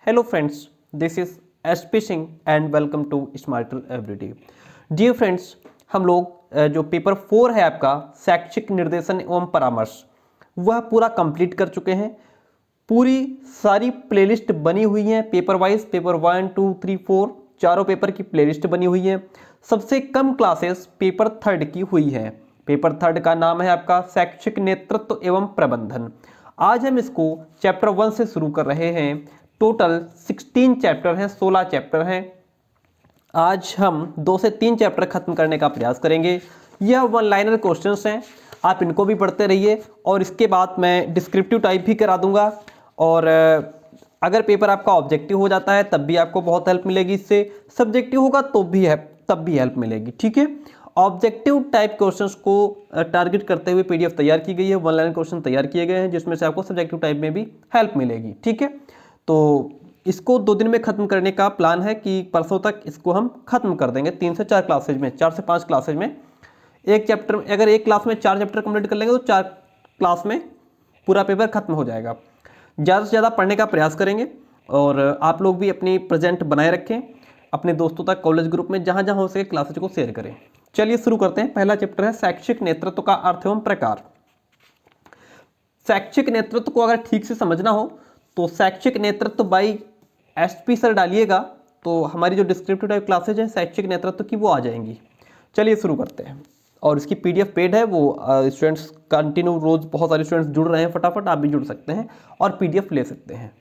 Hello friends, this is SP Singh and welcome to Smarter Everyday। Dear friends, हम लोग जो paper 4 है आपका शैक्षिक निर्देशन एवं परामर्श वह पूरा कंप्लीट कर चुके हैं। पूरी सारी प्लेलिस्ट बनी हुई है पेपर वाइज, पेपर 1, 2, 3, 4 चारों पेपर की प्लेलिस्ट बनी हुई है। सबसे कम क्लासेस पेपर 3 की हुई है। पेपर 3 का नाम है आपका शैक्षिक नेतृत्व एवं प्रबंधन। आज हम इसको चैप्टर 1 से शुरू कर रहे हैं। टोटल 16 चैप्टर हैं, 16 चैप्टर हैं। आज हम 2 से 3 चैप्टर खत्म करने का प्रयास करेंगे। यह वन लाइनर क्वेश्चंस हैं, आप इनको भी पढ़ते रहिए और इसके बाद मैं डिस्क्रिप्टिव टाइप भी करा दूंगा। और अगर पेपर आपका ऑब्जेक्टिव हो जाता है तब भी आपको बहुत हेल्प मिलेगी इससे, सब्जेक्टिव होगा तो भी है तब भी हेल्प मिलेगी। ठीक है, ऑब्जेक्टिव टाइप क्वेश्चंस को टारगेट करते हुए पीडीएफ तैयार की गई है, वन लाइन क्वेश्चन तैयार किए गए हैं जिसमें से आपको सब्जेक्टिव टाइप में भी हेल्प मिलेगी। ठीक है, तो इसको 2 दिन में खत्म करने का प्लान है कि परसों तक इसको हम खत्म कर देंगे। 3 से 4 क्लासेज में, 4 से 5 क्लासेज में एक चैप्टर, अगर एक क्लास में 4 चैप्टर कंप्लीट कर लेंगे तो 4 क्लास में पूरा पेपर खत्म हो जाएगा। ज़्यादा से ज़्यादा पढ़ने का प्रयास करेंगे और आप लोग भी अपनी प्रेजेंट बनाए रखें अपने दोस्तों तक, कॉलेज ग्रुप में, जहाँ जहाँ हो सके क्लासेज को शेयर करें। चलिए शुरू करते हैं। पहला चैप्टर है शैक्षिक नेतृत्व का अर्थ एवं प्रकार। शैक्षिक नेतृत्व को अगर ठीक से समझना हो तो शैक्षिक नेतृत्व बाई एसपी सर डालिएगा तो हमारी जो डिस्क्रिप्टिव टाइप क्लासेज है शैक्षिक नेतृत्व की वो आ जाएंगी। चलिए शुरू करते हैं। और इसकी पीडीएफ पेड है, वो स्टूडेंट्स कंटिन्यू रोज बहुत सारे स्टूडेंट्स जुड़ रहे हैं, फटाफट आप भी जुड़ सकते हैं और पीडीएफ ले सकते हैं।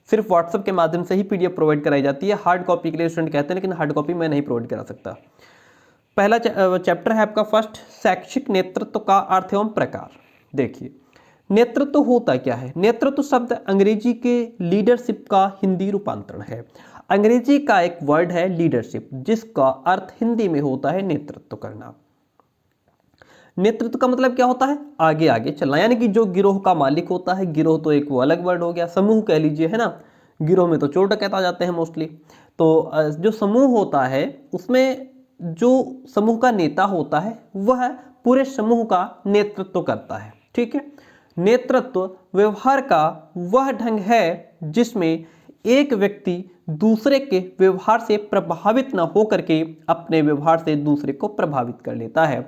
सिर्फ व्हाट्सएप के माध्यम से ही पीडीएफ प्रोवाइड कराई जाती है। हार्ड कॉपी के लिए स्टूडेंट कहते हैं लेकिन हार्ड कॉपी मैं नहीं प्रोवाइड करा सकता। पहला चैप्टर है आपका फर्स्ट, शैक्षिक नेतृत्व का अर्थ एवं प्रकार। देखिए, नेतृत्व होता क्या है? नेतृत्व शब्द अंग्रेजी के लीडरशिप का हिंदी रूपांतरण है। अंग्रेजी का एक वर्ड है लीडरशिप, जिसका अर्थ हिंदी में होता है नेतृत्व करना। नेतृत्व का मतलब क्या होता है? आगे आगे चलना, यानी कि जो गिरोह का मालिक होता है, गिरोह तो एक वो अलग वर्ड हो गया, समूह कह लीजिए, है ना। गिरोह में तो चोर डकैत आ जाते हैं मोस्टली। तो जो समूह होता है उसमें जो समूह का नेता होता है वह पूरे समूह का नेतृत्व करता है। ठीक है, नेतृत्व व्यवहार का वह ढंग है जिसमें एक व्यक्ति दूसरे के व्यवहार से प्रभावित न होकर के अपने व्यवहार से दूसरे को प्रभावित कर लेता है।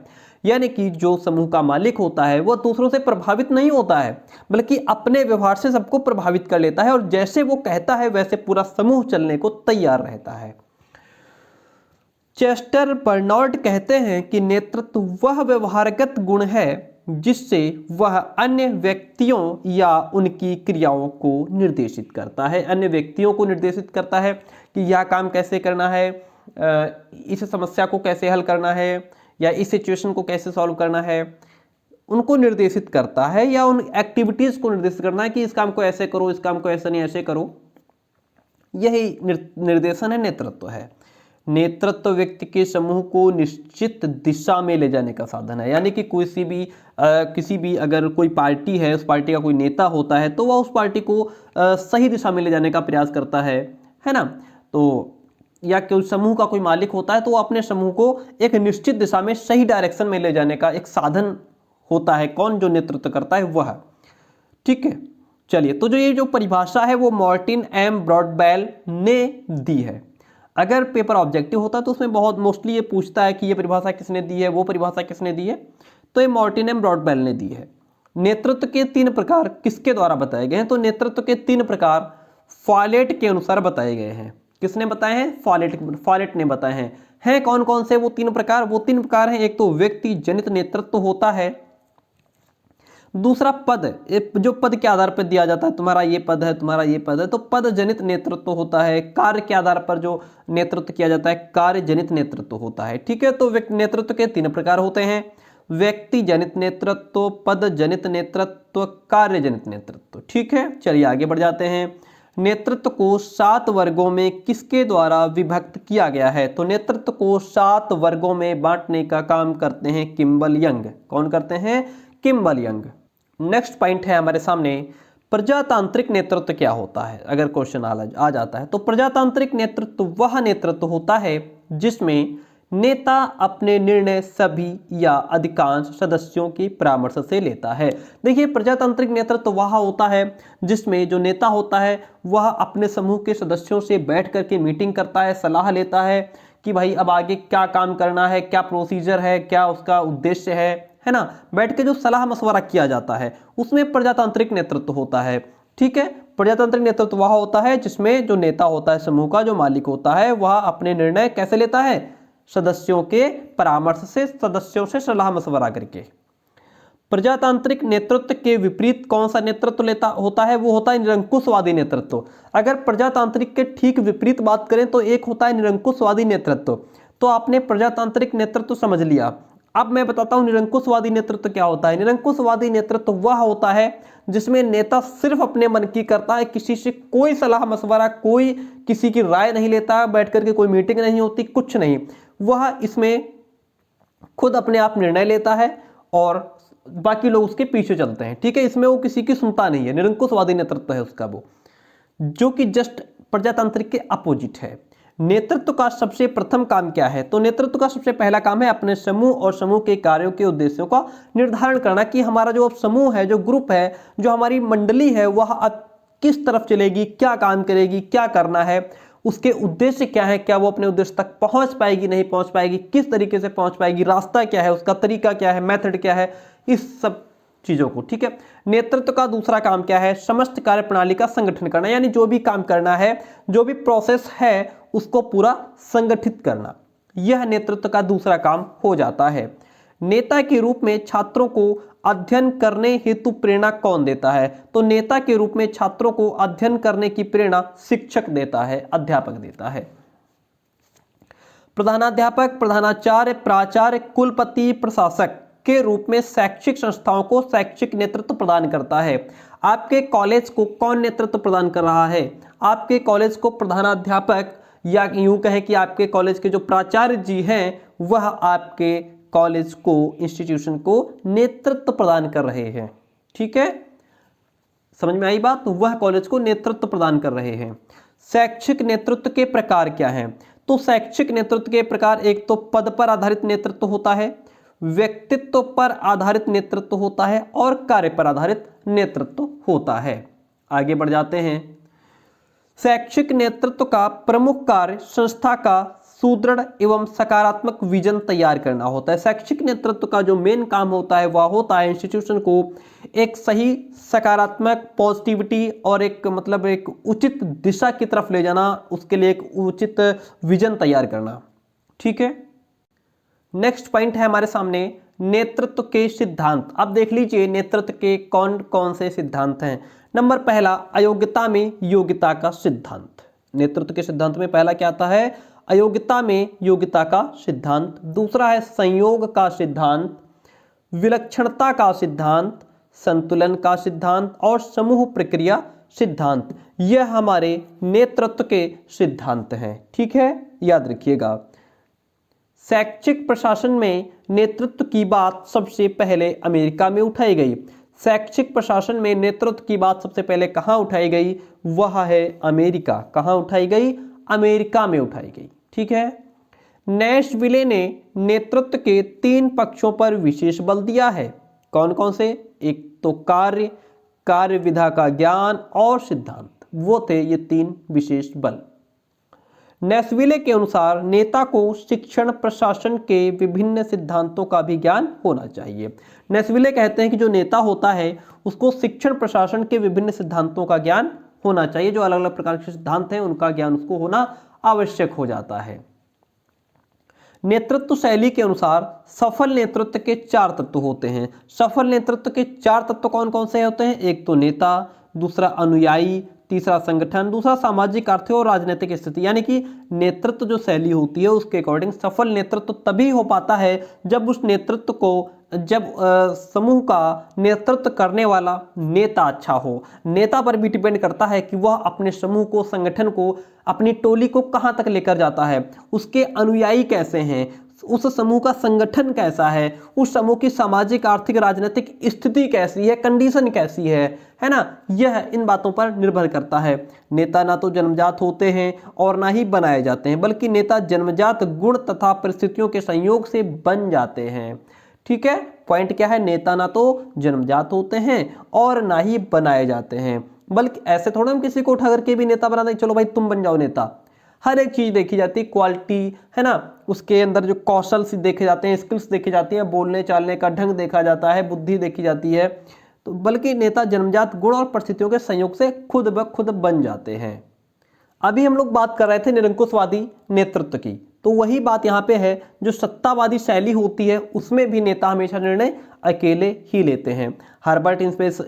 यानी कि जो समूह का मालिक होता है वह दूसरों से प्रभावित नहीं होता है बल्कि अपने व्यवहार से सबको प्रभावित कर लेता है और जैसे वो कहता है वैसे पूरा समूह चलने को तैयार रहता है। चेस्टर बर्नार्ड कहते हैं कि नेतृत्व वह व्यवहारगत गुण है जिससे वह अन्य व्यक्तियों या उनकी क्रियाओं को निर्देशित करता है। अन्य व्यक्तियों को निर्देशित करता है कि यह काम कैसे करना है, इस समस्या को कैसे हल करना है या इस सिचुएशन को कैसे सॉल्व करना है, उनको निर्देशित करता है या उन एक्टिविटीज को निर्देशित करना है कि इस काम को ऐसे करो, इस काम को ऐसे नहीं ऐसे करो। यही निर्देशन है, नेतृत्व है। नेतृत्व व्यक्ति के समूह को निश्चित दिशा में ले जाने का साधन है। यानी कि किसी भी अगर कोई पार्टी है, उस पार्टी का कोई नेता होता है तो वह उस पार्टी को सही दिशा में ले जाने का प्रयास करता है ना। तो या कोई समूह का कोई मालिक होता है तो वो अपने समूह को एक निश्चित दिशा में सही डायरेक्शन में ले जाने का एक साधन होता है। कौन? जो नेतृत्व करता है वह। ठीक है, चलिए, तो ये जो परिभाषा है वो मार्टिन एम ब्रॉडबेल ने दी है। अगर पेपर ऑब्जेक्टिव होता तो उसमें बहुत मोस्टली ये पूछता है कि ये परिभाषा किसने दी है, वो परिभाषा किसने दी है, तो ये मार्टिन एम ब्रॉडबेल ने दी है। नेतृत्व के 3 प्रकार किसके द्वारा बताए गए हैं? तो नेतृत्व के 3 प्रकार फॉलेट के अनुसार बताए गए हैं। किसने बताए हैं? फॉलेट ने बताए हैं कौन कौन से वो 3 प्रकार? वो 3 प्रकार हैं। एक तो व्यक्ति जनित नेतृत्व होता है, दूसरा पद, जो पद के आधार पर दिया जाता है, तुम्हारा ये पद है, तुम्हारा ये पद है, तो पद जनित नेतृत्व होता है। कार्य के आधार पर जो नेतृत्व किया जाता है कार्य जनित नेतृत्व होता है। ठीक है, तो नेतृत्व के 3 प्रकार होते हैं, व्यक्ति जनित नेतृत्व, पद जनित नेतृत्व, कार्य जनित नेतृत्व। ठीक है, चलिए आगे बढ़ जाते हैं। नेतृत्व को 7 वर्गों में किसके द्वारा विभक्त किया गया है? तो नेतृत्व को 7 वर्गों में बांटने का काम करते हैं किम्बल यंग। कौन करते हैं? Kimbal young. नेक्स्ट पॉइंट है हमारे सामने, प्रजातांत्रिक नेतृत्व क्या होता है? अगर क्वेश्चन आ जाता है तो प्रजातांत्रिक नेतृत्व वह नेतृत्व होता है जिसमें नेता अपने निर्णय सभी या अधिकांश सदस्यों के परामर्श से लेता है। देखिए, प्रजातांत्रिक नेतृत्व वह होता है जिसमें जो नेता होता है वह अपने समूह के सदस्यों से बैठ करके मीटिंग करता है, सलाह लेता है कि भाई अब आगे क्या काम करना है, क्या प्रोसीजर है, क्या उसका उद्देश्य है ना। बैठ के जो सलाह मशवरा किया जाता है उसमें प्रजातांत्रिक नेतृत्व होता है। ठीक है, प्रजातांत्रिक नेतृत्व वह होता है जिसमें जो नेता होता है समूह का, जो मालिक होता है, वह अपने निर्णय कैसे लेता है, सदस्यों के परामर्श से, सदस्यों से सलाह मशवरा करके। प्रजातांत्रिक नेतृत्व के विपरीत कौन सा नेतृत्व लेता होता है, वो होता है निरंकुशवादी नेतृत्व। अगर प्रजातांत्रिक के ठीक विपरीत बात करें तो एक होता है निरंकुशवादी नेतृत्व। तो आपने प्रजातांत्रिक नेतृत्व समझ लिया, अब मैं बताता हूं निरंकुशवादी नेतृत्व क्या होता है। निरंकुशवादी नेतृत्व वह होता है जिसमें नेता सिर्फ अपने मन की करता है, किसी से कोई सलाह मशवरा, कोई किसी की राय नहीं लेता, बैठ करके कोई मीटिंग नहीं होती, कुछ नहीं, वह इसमें खुद अपने आप निर्णय लेता है और बाकी लोग उसके पीछे चलते हैं। ठीक है, इसमें वो किसी की सुनता नहीं है, निरंकुशवादी नेतृत्व है उसका वो, जो कि जस्ट प्रजातांत्रिक के अपोजिट है। नेतृत्व का सबसे प्रथम काम क्या है, तो नेतृत्व का सबसे पहला काम है अपने समूह और समूह के कार्यों के उद्देश्यों का निर्धारण करना, कि हमारा जो समूह है, जो ग्रुप है, जो हमारी मंडली है, वह अब किस तरफ चलेगी, क्या काम करेगी, क्या करना है, उसके उद्देश्य क्या है, क्या वो अपने उद्देश्य तक पहुंच पाएगी, नहीं पहुंच पाएगी, किस तरीके से पहुंच पाएगी, रास्ता क्या है, उसका तरीका क्या है, मेथड क्या है, इस सब चीजों को। ठीक है, नेतृत्व का दूसरा काम क्या है, समस्त कार्य प्रणाली का संगठन करना, यानी जो भी काम करना है, जो भी प्रोसेस है, उसको पूरा संगठित करना, यह नेतृत्व का दूसरा काम हो जाता है। नेता के रूप में छात्रों को अध्ययन करने हेतु प्रेरणा कौन देता है, तो नेता के रूप में छात्रों को अध्ययन करने की प्रेरणा शिक्षक देता है, अध्यापक देता है। प्रधानाध्यापक, प्रधानाचार्य, प्राचार्य, कुलपति, प्रशासक के रूप में शैक्षिक संस्थाओं को शैक्षिक नेतृत्व प्रदान करता है। आपके कॉलेज को कौन नेतृत्व प्रदान कर रहा है, आपके कॉलेज को प्रधानाध्यापक, या यूं कहें कि आपके कॉलेज के जो प्राचार्य जी हैं वह आपके कॉलेज को, इंस्टीट्यूशन को नेतृत्व प्रदान कर रहे हैं। ठीक है, समझ में आई बात, वह कॉलेज को नेतृत्व प्रदान कर रहे हैं। शैक्षिक नेतृत्व के प्रकार क्या हैं, तो शैक्षिक नेतृत्व के प्रकार, एक तो पद पर आधारित नेतृत्व होता है, व्यक्तित्व पर आधारित नेतृत्व होता है और कार्य पर आधारित नेतृत्व होता है। आगे बढ़ जाते हैं। शैक्षिक नेतृत्व का प्रमुख कार्य संस्था का सुदृढ़ एवं सकारात्मक विजन तैयार करना होता है। शैक्षिक नेतृत्व का जो मेन काम होता है वह होता है इंस्टीट्यूशन को एक सही, सकारात्मक, पॉजिटिविटी और एक मतलब एक उचित दिशा की तरफ ले जाना, उसके लिए एक उचित विजन तैयार करना। ठीक है, नेक्स्ट पॉइंट है हमारे सामने नेतृत्व के सिद्धांत। अब देख लीजिए नेतृत्व के कौन कौन से सिद्धांत हैं। नंबर पहला, अयोग्यता में योग्यता का सिद्धांत। नेतृत्व के सिद्धांत में पहला क्या आता है, अयोग्यता में योग्यता का सिद्धांत। दूसरा है संयोग का सिद्धांत, विलक्षणता का सिद्धांत, संतुलन का सिद्धांत और समूह प्रक्रिया सिद्धांत। यह हमारे नेतृत्व के सिद्धांत हैं। ठीक है, याद रखिएगा। शैक्षिक प्रशासन में नेतृत्व की बात सबसे पहले अमेरिका में उठाई गई। शैक्षिक प्रशासन में नेतृत्व की बात सबसे पहले कहाँ उठाई गई, वह है अमेरिका। कहाँ उठाई गई, अमेरिका में उठाई गई। ठीक है, नैशविले ने नेतृत्व के 3 पक्षों पर विशेष बल दिया है। कौन कौन से, एक तो कार्य, कार्यविधा का ज्ञान और सिद्धांत, वो थे ये 3 विशेष बल। नैशविले के अनुसार नेता को शिक्षण प्रशासन के विभिन्न सिद्धांतों का भी ज्ञान होना चाहिए। नैशविले कहते हैं कि जो नेता होता है उसको शिक्षण प्रशासन के विभिन्न सिद्धांतों का ज्ञान होना चाहिए। जो अलग अलग प्रकार के सिद्धांत हैं उनका ज्ञान उसको होना आवश्यक हो जाता है। नेतृत्व शैली के अनुसार सफल नेतृत्व के 4 तत्व होते हैं। सफल नेतृत्व के 4 तत्व कौन कौन से होते हैं, एक तो नेता, दूसरा अनुयायी, तीसरा संगठन, दूसरा सामाजिक, आर्थिक और राजनीतिक स्थिति। यानी कि नेतृत्व जो शैली होती है उसके अकॉर्डिंग सफल नेतृत्व तभी हो पाता है जब उस नेतृत्व को, जब समूह का नेतृत्व करने वाला नेता अच्छा हो। नेता पर भी डिपेंड करता है कि वह अपने समूह को, संगठन को, अपनी टोली को कहां तक लेकर जाता है, उसके अनुयायी कैसे हैं, उस समूह का संगठन कैसा है, उस समूह की सामाजिक आर्थिक राजनीतिक स्थिति कैसी है, कंडीशन कैसी है ना, यह इन बातों पर निर्भर करता है। नेता ना तो जन्मजात होते हैं और ना ही बनाए जाते हैं, बल्कि नेता जन्मजात गुण तथा परिस्थितियों के संयोग से बन जाते हैं। ठीक है, पॉइंट क्या है, नेता ना तो जन्मजात होते हैं और ना ही बनाए जाते हैं, बल्कि ऐसे थोड़ा हम किसी को उठा करके भी नेता बना दें, चलो भाई तुम बन जाओ नेता। हर एक चीज देखी जाती है, क्वालिटी है ना, उसके अंदर जो कौशल से देखे जाते हैं, स्किल्स देखी जाती हैं, बोलने चालने का ढंग देखा जाता है, बुद्धि देखी जाती है। तो बल्कि नेता जन्मजात गुण और परिस्थितियों के संयोग से खुद ब खुद बन जाते हैं। अभी हम लोग बात कर रहे थे निरंकुशवादी नेतृत्व की, तो वही बात यहाँ पे है, जो सत्तावादी शैली होती है उसमें भी नेता हमेशा निर्णय अकेले ही लेते हैं। हर्बर्ट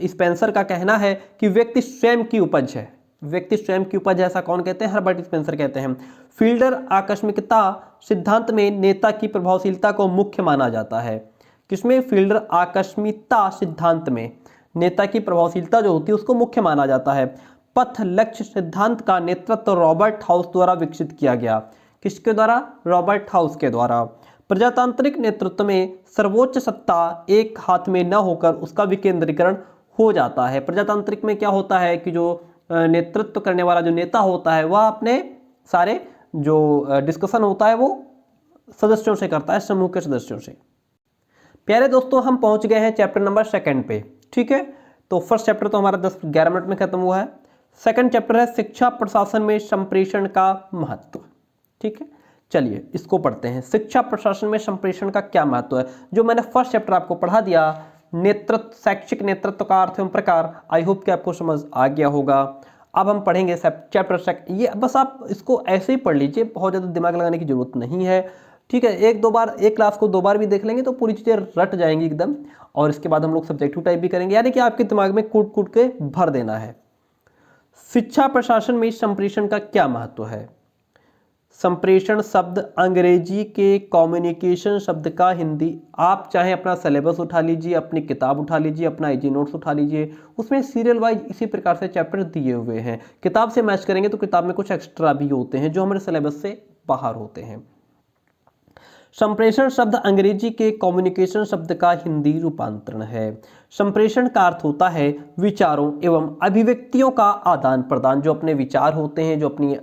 स्पेंसर का कहना है कि व्यक्ति स्वयं की उपज है, व्यक्ति स्वयं की उपज है, ऐसा कौन कहते हैं, हर्बर्ट स्पेंसर कहते हैं। फील्डर आकस्मिकता सिद्धांत में नेता की प्रभावशीलता को मुख्य माना जाता है। किसमें, फील्डर आकस्मिकता सिद्धांत में नेता की प्रभावशीलता जो होती है उसको मुख्य माना जाता है। पथ लक्ष्य सिद्धांत का नेतृत्व रॉबर्ट हाउस द्वारा विकसित किया गया। किसके द्वारा, रॉबर्ट हाउस के द्वारा। प्रजातांत्रिक नेतृत्व में सर्वोच्च सत्ता एक हाथ में न होकर उसका विकेंद्रीकरण हो जाता है। प्रजातांत्रिक में क्या होता है कि जो नेतृत्व करने वाला जो नेता होता है वह अपने सारे जो डिस्कशन होता है वो सदस्यों से करता है, समूह के सदस्यों से। प्यारे दोस्तों, हम पहुंच गए हैं चैप्टर नंबर 2 पे। ठीक है, तो फर्स्ट चैप्टर तो हमारा 10-11 मिनट में खत्म हुआ है। सेकंड चैप्टर है शिक्षा प्रशासन में संप्रेषण का महत्व। ठीक है, चलिए इसको पढ़ते हैं। शिक्षा प्रशासन में संप्रेषण का क्या महत्व है, जो मैंने फर्स्ट चैप्टर आपको पढ़ा दिया, नेतृत्व, शैक्षिक नेतृत्व का अर्थ एवं प्रकार, आई होप कि आपको समझ आ गया होगा। अब हम पढ़ेंगे चैप्टर ये बस आप इसको ऐसे ही पढ़ लीजिए, बहुत ज़्यादा दिमाग लगाने की जरूरत नहीं है। ठीक है, एक क्लास को 2 बार भी देख लेंगे तो पूरी चीज़ें रट जाएंगी एकदम। और इसके बाद हम लोग सब्जेक्टिव टाइप भी करेंगे, यानी कि आपके दिमाग में कूट कूट के भर देना है। शिक्षा प्रशासन में संप्रेषण का क्या महत्व है। संप्रेषण शब्द अंग्रेजी के कम्युनिकेशन शब्द का हिंदी, आप चाहे अपना सिलेबस उठा लीजिए, अपनी किताब उठा लीजिए, अपना इजी नोट्स उठा लीजिए, उसमें सीरियल वाइज इसी प्रकार से चैप्टर दिए हुए हैं। किताब से मैच करेंगे तो किताब में कुछ एक्स्ट्रा भी होते हैं जो हमारे सिलेबस से बाहर होते हैं। संप्रेषण शब्द अंग्रेजी के कम्युनिकेशन शब्द का हिंदी रूपांतरण है। संप्रेषण का अर्थ होता है विचारों एवं अभिव्यक्तियों का आदान प्रदान। जो अपने विचार होते हैं, जो अपनी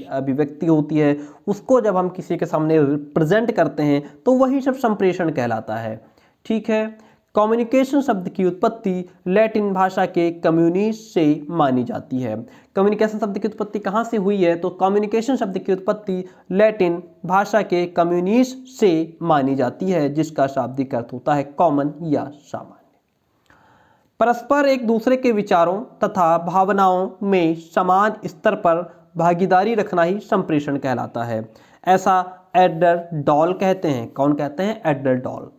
अभिव्यक्ति होती है, उसको जब हम किसी के सामने प्रेजेंट करते हैं तो वही सब संप्रेषण कहलाता है। ठीक है, कम्युनिकेशन शब्द की उत्पत्ति लैटिन भाषा के कम्युनिस से मानी जाती है। कम्युनिकेशन शब्द की उत्पत्ति कहाँ से हुई है, तो कम्युनिकेशन शब्द की उत्पत्ति लैटिन भाषा के कम्युनिस से मानी जाती है, जिसका शाब्दिक अर्थ होता है कॉमन या सामान्य। परस्पर एक दूसरे के विचारों तथा भावनाओं में समान स्तर पर भागीदारी रखना ही संप्रेषण कहलाता है, ऐसा एडलर डॉल कहते हैं। कौन कहते हैं, एडलर डॉल।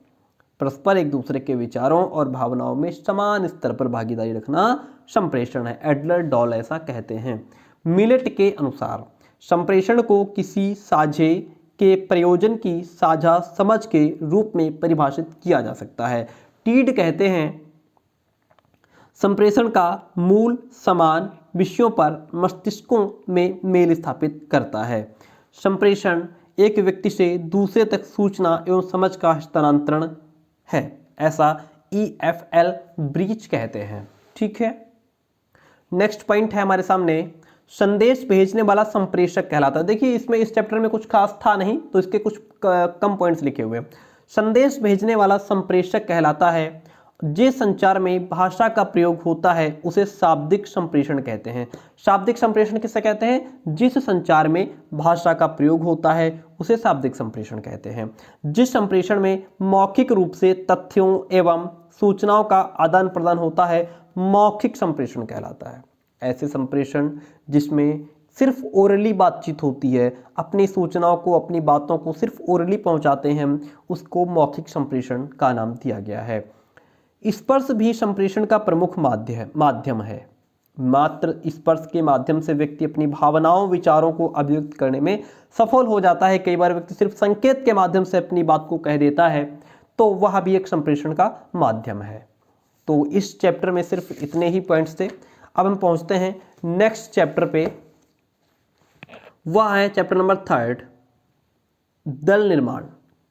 परस्पर एक दूसरे के विचारों और भावनाओं में समान स्तर पर भागीदारी रखना संप्रेषण है, एडलर डॉल ऐसा कहते हैं। मिलेट के अनुसार संप्रेषण को किसी साझे के प्रयोजन की साझा समझ के रूप में परिभाषित किया जा सकता है। टीड कहते हैं संप्रेषण का मूल समान विषयों पर मस्तिष्कों में मेल स्थापित करता है। संप्रेषण एक व्यक्ति से दूसरे तक सूचना एवं समझ का हस्तांतरण है, ऐसा EFL ब्रीच कहते हैं। ठीक है, नेक्स्ट पॉइंट है हमारे सामने, संदेश भेजने वाला संप्रेषक कहलाता है। देखिए इसमें इस चैप्टर में कुछ खास था नहीं तो इसके कुछ कम पॉइंट्स लिखे हुए हैं। संदेश भेजने वाला संप्रेषक कहलाता है जिस संचार में भाषा का प्रयोग होता है उसे शाब्दिक संप्रेषण कहते हैं। शाब्दिक संप्रेषण किसे कहते हैं, जिस संचार में भाषा का प्रयोग होता है उसे शाब्दिक संप्रेषण कहते हैं। जिस संप्रेषण में मौखिक रूप से तथ्यों एवं सूचनाओं का आदान प्रदान होता है मौखिक संप्रेषण कहलाता है। ऐसे संप्रेषण जिसमें सिर्फ ओरली बातचीत होती है, अपनी सूचनाओं को, अपनी बातों को सिर्फ ओरली पहुंचाते हैं, उसको मौखिक संप्रेषण का नाम दिया गया है। स्पर्श भी संप्रेषण का प्रमुख माध्यम है। मात्र स्पर्श के माध्यम से व्यक्ति अपनी भावनाओं, विचारों को अभिव्यक्त करने में सफल हो जाता है। कई बार व्यक्ति सिर्फ संकेत के माध्यम से अपनी बात को कह देता है, तो वह भी एक संप्रेषण का माध्यम है। तो इस चैप्टर में सिर्फ इतने ही पॉइंट्स थे। अब हम पहुंचते हैं नेक्स्ट चैप्टर पे, वह है चैप्टर नंबर 3, दल निर्माण।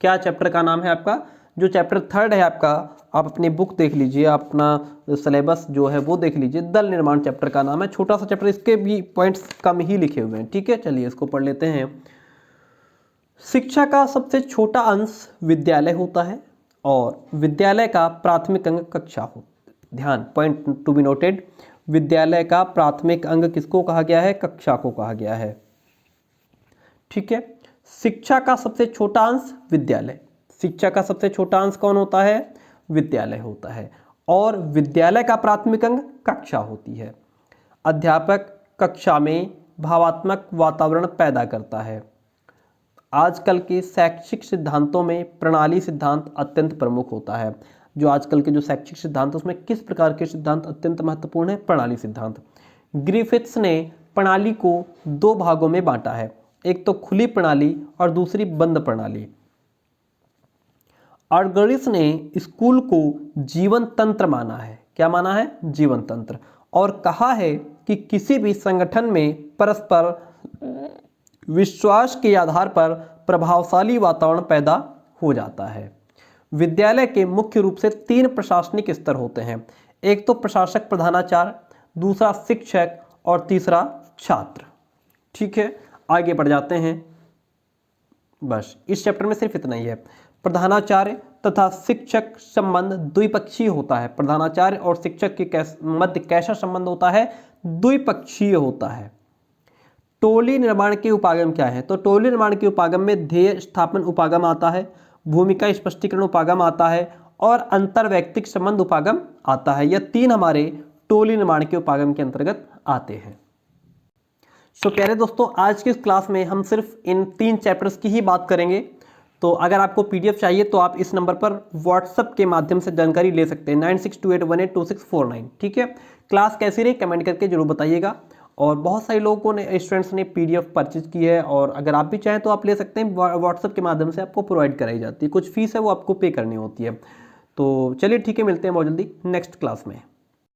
क्या चैप्टर का नाम है आपका? जो चैप्टर 3 है आपका, आप अपनी बुक देख लीजिए, अपना सिलेबस जो है वो देख लीजिए, दल निर्माण चैप्टर का नाम है। छोटा सा चैप्टर, इसके भी पॉइंट्स कम ही लिखे हुए हैं, ठीक है। चलिए इसको पढ़ लेते हैं। शिक्षा का सबसे छोटा अंश विद्यालय होता है और विद्यालय का प्राथमिक अंग कक्षा हो। ध्यान, पॉइंट टू बी नोटेड, विद्यालय का प्राथमिक अंग किसको कहा गया है? कक्षा को कहा गया है, ठीक है। शिक्षा का सबसे छोटा अंश विद्यालय, शिक्षा का सबसे छोटा अंश कौन होता है? विद्यालय होता है। और विद्यालय का प्राथमिक अंग कक्षा होती है। अध्यापक कक्षा में भावात्मक वातावरण पैदा करता है। आजकल के शैक्षिक सिद्धांतों में प्रणाली सिद्धांत अत्यंत प्रमुख होता है। जो आजकल के जो शैक्षिक सिद्धांत, उसमें किस प्रकार के सिद्धांत अत्यंत महत्वपूर्ण है? प्रणाली सिद्धांत। ग्रिफिथ्स ने प्रणाली को 2 भागों में बांटा है, एक तो खुली प्रणाली और दूसरी बंद प्रणाली। आर्गरिस ने स्कूल को जीवन तंत्र माना है। क्या माना है? जीवन तंत्र। और कहा है कि किसी भी संगठन में परस्पर विश्वास के आधार पर प्रभावशाली वातावरण पैदा हो जाता है। विद्यालय के मुख्य रूप से 3 प्रशासनिक स्तर होते हैं, एक तो प्रशासक प्रधानाचार्य, दूसरा शिक्षक और तीसरा छात्र, ठीक है। आगे बढ़ जाते हैं। बस इस चैप्टर में सिर्फ इतना ही है। प्रधानाचार्य तथा शिक्षक संबंध द्विपक्षीय होता है। प्रधानाचार्य और शिक्षक के मध्य कैसा संबंध होता है? द्विपक्षीय होता है। टोली निर्माण के उपागम क्या है? तो टोली निर्माण के उपागम में ध्येय स्थापन उपागम आता है, भूमिका स्पष्टीकरण उपागम आता है और अंतरवैयक्तिक संबंध उपागम आता है। यह 3 हमारे टोली निर्माण के उपागम के अंतर्गत आते हैं। सो प्यारे दोस्तों, आज की इस क्लास में हम सिर्फ इन 3 चैप्टर्स की ही बात करेंगे। तो अगर आपको पीडीएफ चाहिए तो आप इस नंबर पर व्हाट्सएप के माध्यम से जानकारी ले सकते हैं, 9628182649, ठीक है। क्लास कैसी रही कमेंट करके जरूर बताइएगा। और बहुत सारे लोगों ने, स्टूडेंट्स ने पीडीएफ परचेज की है, और अगर आप भी चाहें तो आप ले सकते हैं। व्हाट्सएप के माध्यम से आपको प्रोवाइड कराई जाती है, कुछ फीस है वो आपको पे करनी होती है। तो चलिए ठीक है, मिलते हैं बहुत जल्दी नेक्स्ट क्लास में।